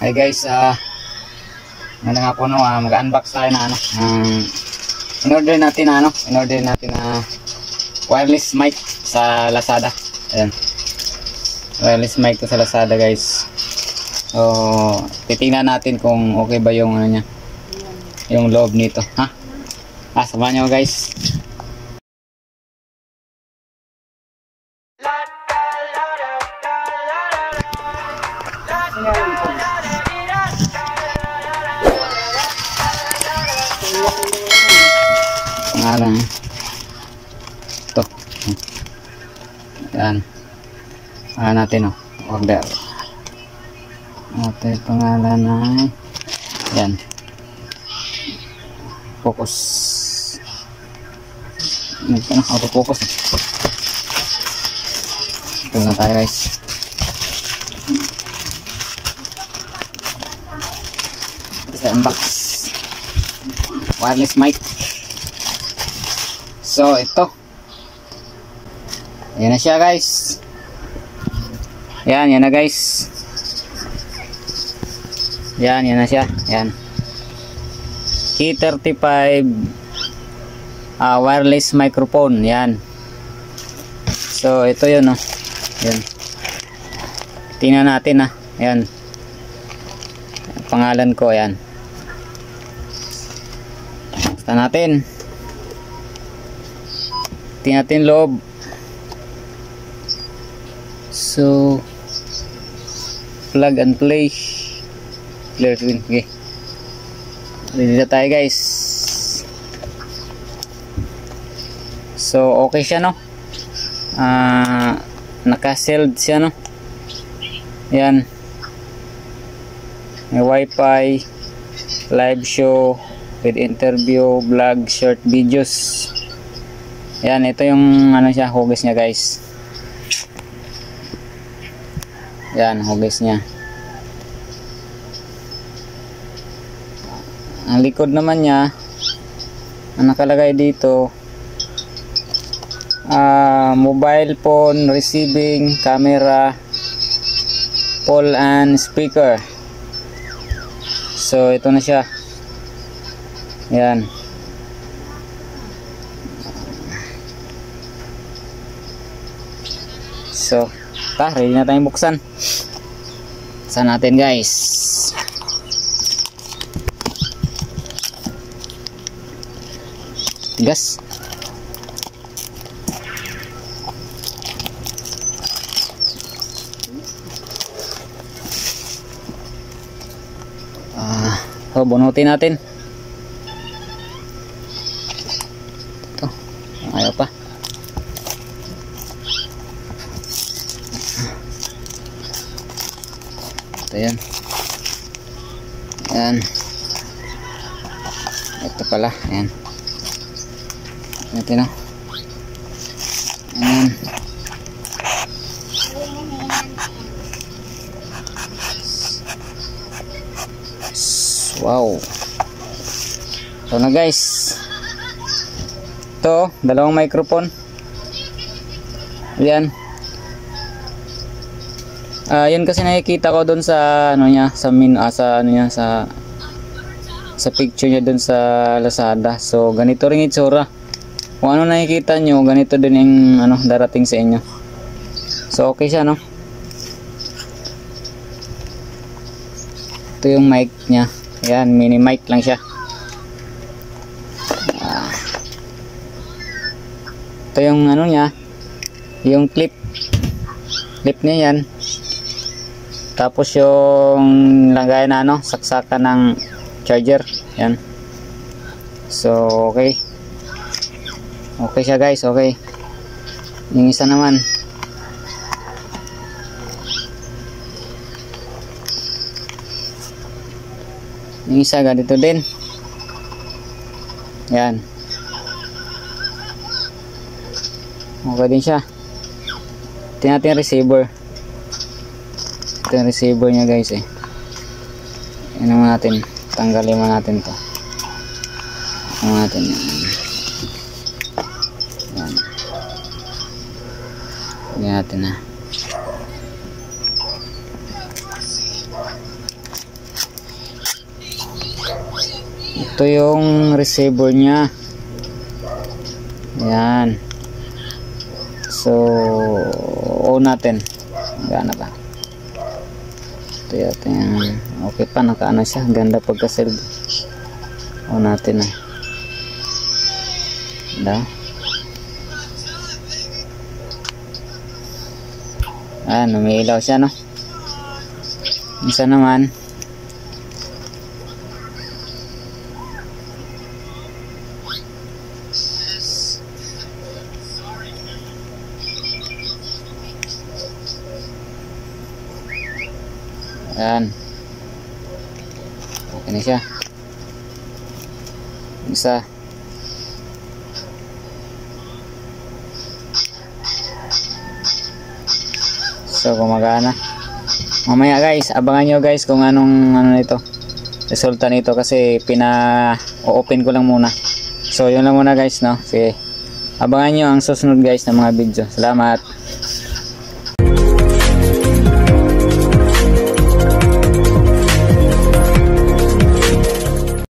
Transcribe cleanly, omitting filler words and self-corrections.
Hi guys, ano nga po mag-unbox tayo na in-order natin na wireless mic sa Lazada. Ayan. Wireless mic to sa Lazada guys. So, titingnan natin kung okay ba yung niya. Yung loob nito, ha? Samahan niyo guys. Pangalan ito. Yan. Natin order. Ito pangalan ay yan. Focus. Auto-focus. Ito na tayo guys. Unbox wireless mic. So ito, yan na siya guys. Yan na guys. Yan na siya. Yan K35 wireless microphone. Yan. So ito yun yan. Tingnan natin yan. Pangalan ko yan. Basta natin. Tingnan natin loob. So plug and play. Clear screen. Okay. Ready na tayo guys. So okay siya naka-sealed siya Yan. May wifi, live show with interview, vlog, short videos. Yan, ito yung siya, hugis niya guys. Yan, hugis niya. Ang likod naman niya, ang nakalagay dito, mobile phone, receiving, camera, pole and speaker. So ito na siya. Yan. So, ready na tayong buksan. Buksan natin guys. Gas. Bunutin natin. Ito. Ayaw pa. Ito yan. Yan. Ito pala. Yan. Ito Yan. Wow. So na guys. Ito, dalawang microphone. Yan. Yun kasi nakikita ko doon sa sa picture niya doon sa Lazada. So ganito ring itsura. Kung ano nakikita nyo, ganito din yung darating sa inyo. So okay siya Ito yung mic niya. Yan, mini mic lang siya. Ito yung niya, yung clip niya yan. Tapos yung lagay na saksakan ng charger. Yan. So okay. Okay siya guys, okay. Yung isa naman. Yung isa ganito din. Yan. Okay din siya. Tingnan natin yung receiver. Ito yung receiver niya guys Yan naman natin. Tanggalin mo natin to. Ano natin yan. Yan natin Ito yung receiver nya. Ayan. So, on natin. Gana ba? Ito yata yung okay pa, nakaano siya. Ganda pagka-silb. On natin na. Ganda. Ayan, umiilaw siya, no? Isa naman. Ayan. Okay na siya. Isa. So, gumagana. Mamaya guys, abangan nyo guys kung anong nito. Resulta nito kasi pina-open ko lang muna. So, yun lang muna guys, no? Sige. Abangan nyo ang susunod guys ng mga video. Salamat.